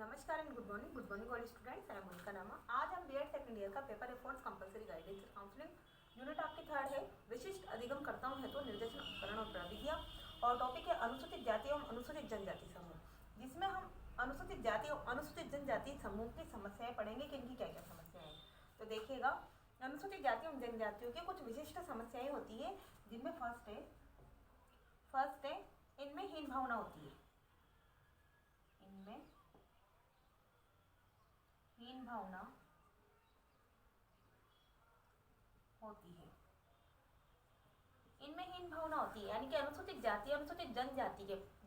नमस्कार and good morning all students. I am उनका नाम। आज हम बीएड सेकंड ईयर का paper efforts compulsory guidance counselling unit आपकी थर्ड है, विशिष्ट अधिगम कर्ताओं हेतु निर्देशन उपकरण और प्रविधियाँ, और टॉपिक है अनुसूचित जाति एवं अनुसूचित जनजाति समूह, जिसमें हम अनुसूचित जाति और अनुसूचित जनजाति समूह की समस्याएं पढ़ेंगे कि इनकी क्या क्या समस्याएं हैं। तो देखिएगा, अनुसूचित जाति एवं जनजातियों की कुछ विशिष्ट समस्याएं होती है, जिनमें फर्स्ट है इनमें हीन भावना होती है। इनमें हीन भावना होती है। इनमें हीन भावना होती है, यानी कि अनुसूचित जाति अनुसूचित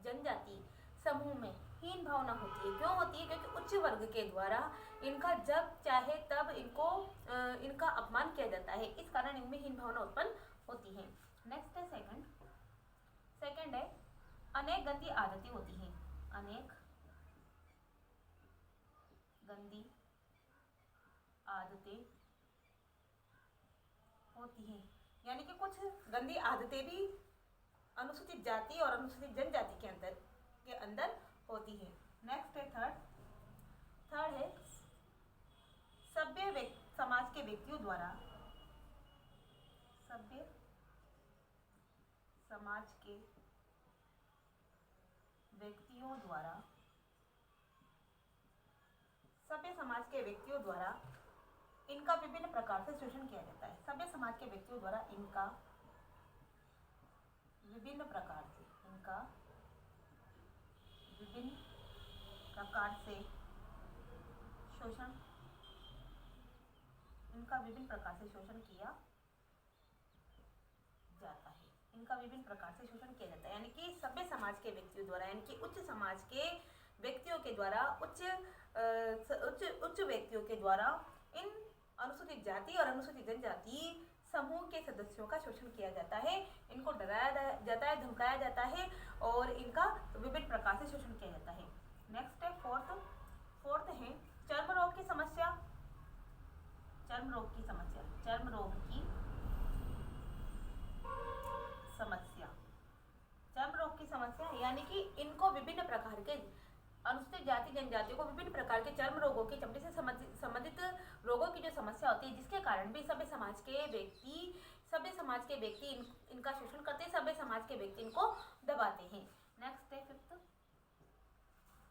जनजाति समूह में हीन भावना होती है। क्यों होती है? क्योंकि उच्च वर्ग के द्वारा इनका जब चाहे तब इनका अपमान किया जाता है, इस कारण इनमें हीन भावना उत्पन्न होती है। नेक्स्ट है सेकंड है अनेक गंदी आदतें होती हैं। अनेक गंदी आदतें होती हैं, यानी कि कुछ गंदी आदतें भी अनुसूचित जाति और अनुसूचित जनजाति के अंदर होती है। नेक्स्ट है थर्ड है सभ्य समाज के व्यक्तियों द्वारा सभ्य समाज के व्यक्तियों द्वारा इनका विभिन्न प्रकार से शोषण किया जाता है। सभ्य समाज के व्यक्तियों द्वारा इनका विभिन्न प्रकार से शोषण किया जाता है। यानी कि सभ्य समाज के व्यक्तियों द्वारा, यानी कि उच्च समाज के व्यक्तियों के द्वारा, उच्च व्यक्तियों के द्वारा इन अनुसूचित जाति और अनुसूचित जनजाति समूह के सदस्यों का शोषण किया जाता है। इनको डराया जाता है, धमकाया जाता है और इनका विभिन्न प्रकार से शोषण किया जाता है। नेक्स्ट है फोर्थ है चर्म रोग की समस्या। चर्म रोग की समस्या यानी कि इनको विभिन्न प्रकार के अनुसूचित जाति जनजातियों को विभिन्न प्रकार के चर्म रोगों की, चमड़ी से संबंधित रोगों की जो समस्या होती है, जिसके कारण भी सभ्य समाज के व्यक्ति इनका शोषण करते हैं, सभ्य समाज के व्यक्ति इनको दबाते हैं। नेक्स्ट है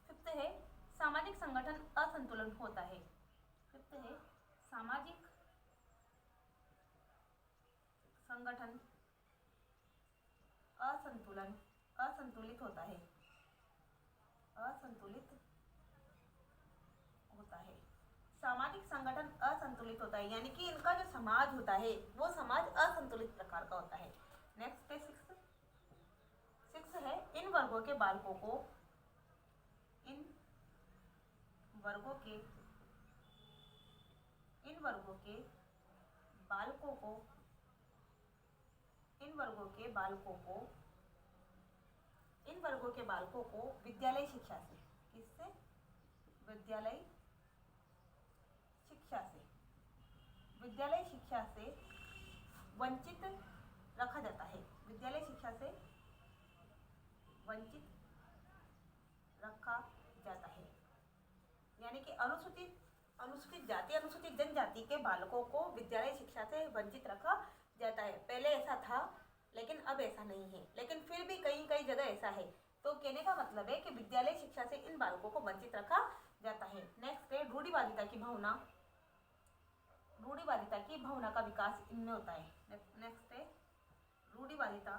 फिफ्थ है सामाजिक संगठन असंतुलन होता है। फिफ्थ है सामाजिक संगठन असंतुलित होता है। सामाजिक संगठन असंतुलित होता है, यानी कि इनका जो समाज होता है वो समाज असंतुलित प्रकार का होता है। नेक्स्ट है सिक्स है इन वर्गों के बालकों को विद्यालय शिक्षा से वंचित रखा जाता है। यानी कि अनुसूचित जाति अनुसूचित जनजाति के बालकों को विद्यालय शिक्षा से वंचित रखा जाता है। पहले ऐसा था, लेकिन अब ऐसा नहीं है, लेकिन फिर भी कई जगह ऐसा है। तो कहने का मतलब है कि विद्यालय शिक्षा से इन बालकों को वंचित रखा जाता है। नेक्स्ट है रूढ़िवादिता की भावना का विकास इनमें होता है। नेक्स्ट है रूढ़िवादिता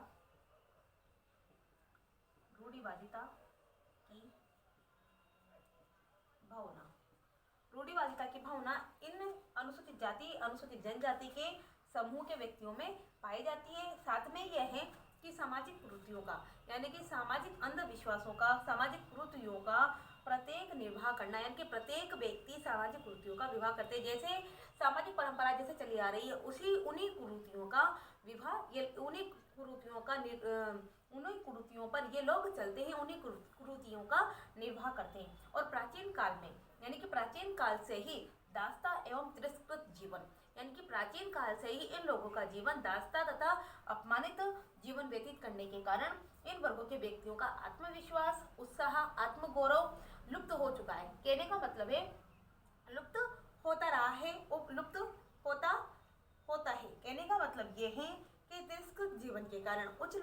की भावना इन अनुसूचित जाति अनुसूचित जनजाति के समूह के व्यक्तियों में पाई जाती है। साथ में यह है कि सामाजिक कुरीतियों का, यानी कि सामाजिक अंधविश्वासों का, सामाजिक कुरीतियों का प्रत्येक निर्वाह करना, यानी कि प्रत्येक व्यक्ति सामाजिक कुरीतियों का विवाह करते हैं। जैसे सामाजिक परंपरा जैसे चली आ रही है, उन्हीं कुरीतियों का विवाह, उन्हीं कुरीतियों पर ये लोग चलते हैं, उन्हीं कुरीतियों का निर्वाह करते हैं। और प्राचीन काल में, यानी कि प्राचीन काल से ही दास्ता एवं तिरस्कृत जीवन, यानी कि प्राचीन काल से ही इन लोगों का जीवन दास्ता तथा अपमानित जीवन व्यतीत करने के कारण इन वर्गों के व्यक्तियों का आत्मविश्वास, उत्साह, आत्मगौरव लुप्त हो चुका है। कहने का मतलब है लुप्त होता रहा है, लुप्त होता होता है। कहने का मतलब ये है कि तिरस्कृत जीवन के कारण उच्च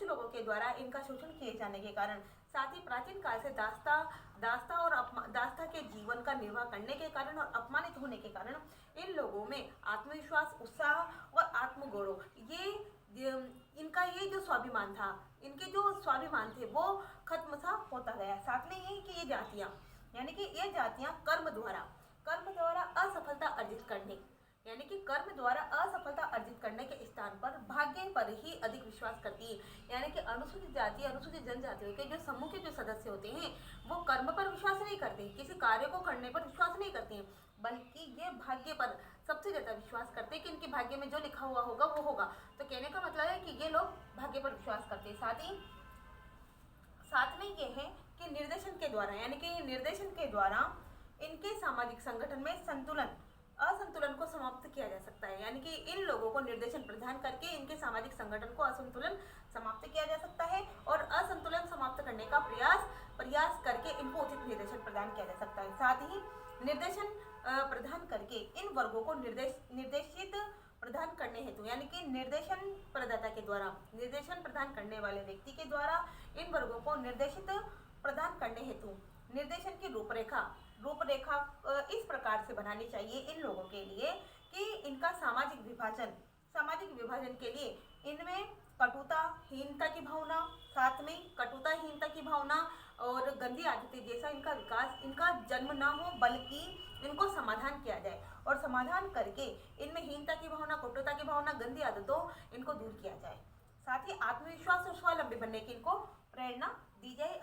लोगों के द्वारा इनका शोषण किए जाने के कारण, साथ ही प्राचीन काल से दास्ता के जीवन का निर्वाह करने के कारण और अपमानित होने के कारण इन लोगों में आत्मविश्वास, उत्साह और आत्मगौरव इनका ये जो स्वाभिमान था, इनके जो स्वाभिमान थे वो खत्म सा होता गया। साथ में ये कि ये जातियाँ यानी कि ये जातियाँ कर्म द्वारा असफलता अर्जित करने यानी कि कर्म द्वारा असफलता अर्जित करने के स्थान पर भाग्य पर ही अधिक विश्वास करती है। यानी कि अनुसूचित जाति, अनुसूचित जनजातियों के जो समूह के जो सदस्य होते हैं वो कर्म पर विश्वास नहीं करते, किसी कार्य को करने पर विश्वास नहीं करते हैं, बल्कि ये भाग्य पर सबसे ज्यादा विश्वास करते हैं कि इनके भाग्य में जो लिखा हुआ होगा वो होगा। तो कहने का मतलब है कि ये लोग भाग्य पर विश्वास करते हैं। साथ में ये है कि निर्देशन के द्वारा यानी कि निर्देशन के द्वारा इनके सामाजिक संगठन में असंतुलन को समाप्त किया जा सकता है। यानी कि इन लोगों को निर्देशन प्रदान करके इनके सामाजिक संगठन को असंतुलन समाप्त किया जा सकता है और असंतुलन समाप्त करने का प्रयास करके इनको उचित निर्देशन प्रदान किया जा सकता है। साथ ही निर्देशन प्रदान करके इन वर्गों को निर्देशित प्रदान करने हेतु यानी कि निर्देशन प्रदाता के द्वारा, निर्देशन प्रदान करने वाले व्यक्ति के द्वारा इन वर्गों को निर्देशित प्रदान करने हेतु निर्देशन की रूपरेखा इस प्रकार से बनानी चाहिए इन लोगों के लिए कि इनका सामाजिक विभाजन के लिए इनमें कटुताहीनता की भावना और गंदी आदतें जैसा इनका विकास, इनका जन्म ना हो, बल्कि इनको समाधान किया जाए और समाधान करके इनमें हीनता की भावना, कटुता की भावना, गंदी आदतों इनको दूर किया जाए। साथ ही आत्मविश्वास और स्वावलंबी बनने की इनको प्रेरणा दी जाए।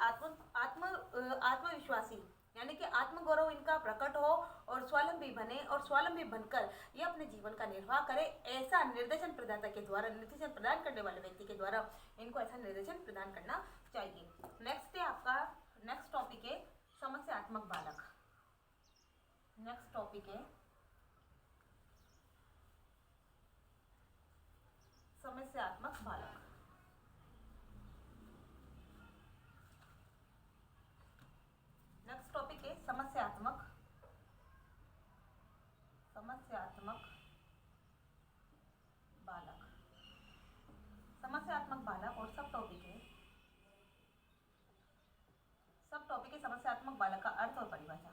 आत्मविश्वासी यानी कि आत्मगौरव इनका प्रकट हो और स्वावलंबी बने और स्वावलंबी बनकर ये अपने जीवन का निर्वाह करे, ऐसा निर्देशन प्रदाता के द्वारा, निर्देशन प्रदान करने वाले व्यक्ति के द्वारा इनको ऐसा निर्देशन प्रदान करना चाहिए। नेक्स्ट टॉपिक है समस्यात्मक बालक। नेक्स्ट टॉपिक है समस्यात्मक बालक। नेक्स्ट टॉपिक है समस्यात्मक बालक। समस्यात्मक बालक और सब टॉपिक है समस्यात्मक बालक का अर्थ और परिभाषा।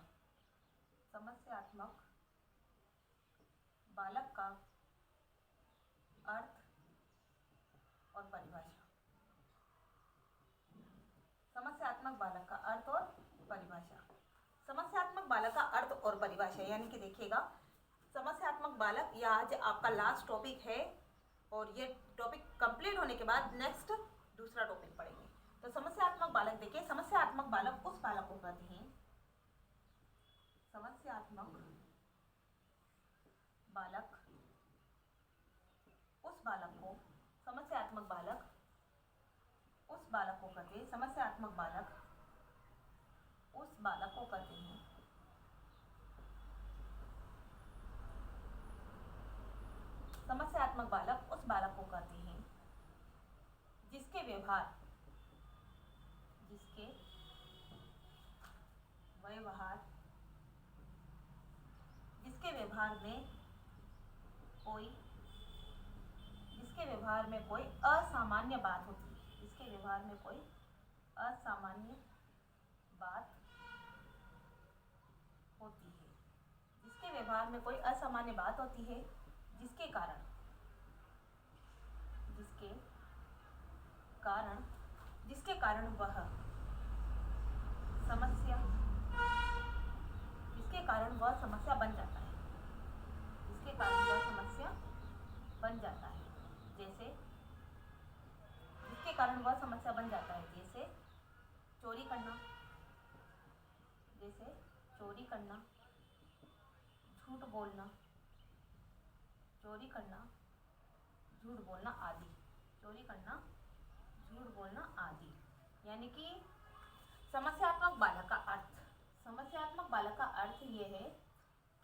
समस्यात्मक बालक का अर्थ और परिभाषा। समस्यात्मक बालक का अर्थ और परिभाषा। समस्यात्मक बालक का अर्थ और परिभाषा यानी कि देखिएगा, समस्यात्मक बालक यह आज आपका लास्ट टॉपिक है और ये टॉपिक कंप्लीट होने के बाद नेक्स्ट दूसरा टॉपिक पढ़ेंगे। तो समस्यात्मक बालक देखिए, समस्यात्मक बालक उस बालक को कहते हैं, समस्यात्मक बालक उस बालक को, समस्यात्मक बालक उस बालक को कहते हैं, समस्यात्मक बालक उस बालक को कहते हैं समस्यात्मक बालक उस बालक को कहते हैं जिसके व्यवहार में कोई असामान्य बात होती है, जिसके व्यवहार में कोई असामान्य बात होती है, जिसके व्यवहार में कोई असामान्य बात होती है, जिसके कारण वह समस्या बन जाता है, जिसके कारण वह समस्या बन जाता है। जैसे जिसके कारण वह समस्या बन जाता है, जैसे चोरी करना, झूठ बोलना आदि। यानी कि समस्यात्मक बालक का अर्थ ये है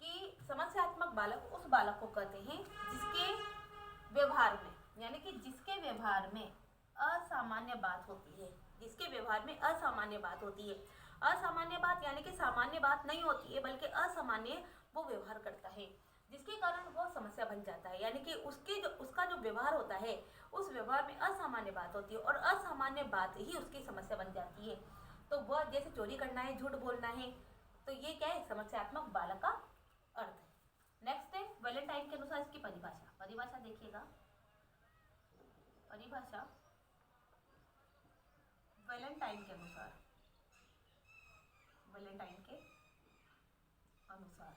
कि समस्यात्मक बालक उस बालक को कहते हैं जिसके व्यवहार में, यानी कि जिसके व्यवहार में असामान्य बात होती है, असामान्य बात यानी कि सामान्य बात नहीं होती है, बल्कि असामान्य वो व्यवहार करता है, जिसके कारण वो समस्या बन जाता है। यानी कि उसका जो व्यवहार होता है, उस व्यवहार में असामान्य बात होती है और असामान्य बात ही उसकी समस्या बन जाती है। तो वह जैसे चोरी करना है, झूठ बोलना है, तो ये क्या है, समस्यात्मक बालक का अर्थ है। नेक्स्ट है वैलेंटाइन के अनुसार इसकी परिभाषा। परिभाषा देखिएगा, परिभाषा वैलेंटाइन के अनुसार, वैलेंटाइन के अनुसार,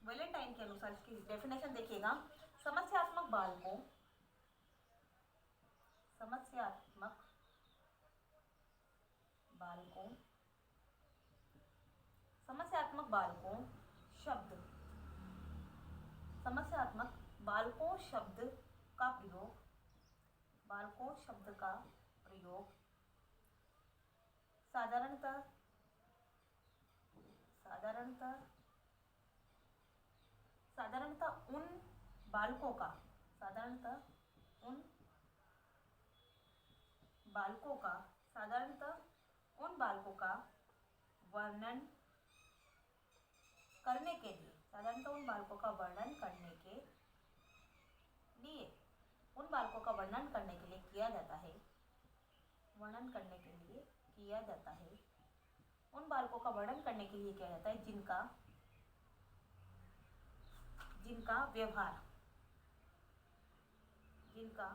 वैलेंटाइन के अनुसार इसकी डेफिनेशन देखिएगा। समस्यात्मक बालकों, समस्यात्मक बालकों, समस्यात्मक बालकों शब्द, समस्यात्मक बालकों शब्द का प्रयोग, बालकों शब्द का प्रयोग साधारणतः साधारणतः उन बालकों का, साधारणतः उन बालकों का, साधारणतः उन बालकों का वर्णन करने के लिए, साधारणतः उन बालकों का वर्णन करने के लिए, उन बालकों का वर्णन करने के लिए किया जाता है, वर्णन करने के लिए किया जाता है, उन बालकों का वर्णन करने के लिए किया जाता है जिनका व्यवहार, जिनका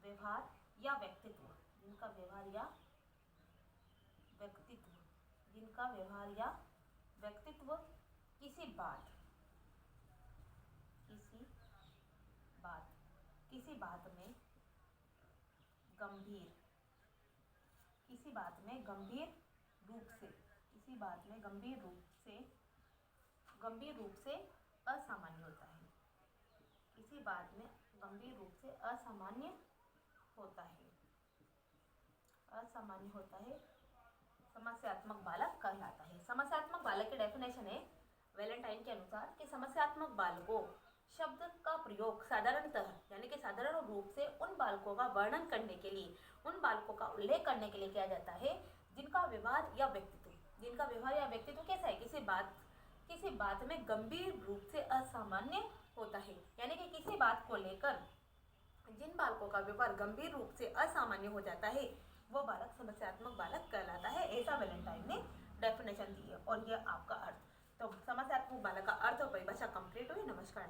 व्यवहार या व्यक्तित्व, जिनका व्यवहार या व्यक्तित्व, जिनका व्यवहार या व्यक्तित्व किसी बात में गंभीर, किसी बात में गंभीर रूप से, किसी बात में गंभीर रूप से असामान्य होता है, किसी बात में गंभीर रूप से असामान्य होता है, असामान्य होता है, समस्यात्मक बालक कहलाता है। समस्यात्मक बालक की डेफिनेशन है वैलेंटाइन के अनुसार कि समस्यात्मक बालकों शब्द का प्रयोग साधारणतः यानी कि साधारण रूप से उन बालकों का वर्णन करने के लिए, उन बालकों का उल्लेख करने के लिए किया जाता है जिनका व्यवहार या व्यक्तित्व, जिनका व्यवहार या व्यक्तित्व कैसा है, किसी बात में गंभीर रूप से असामान्य होता है। यानी कि किसी बात को लेकर जिन बालकों का व्यवहार गंभीर रूप से असामान्य हो जाता है, वो बालक समस्यात्मक बालक कहलाता है। ऐसा वैलेंटाइन ने डेफिनेशन दी है और यह आपका अर्थ। तो समस्यात्मक बालक का अर्थ और परिभाषा कंप्लीट हुई। नमस्कार।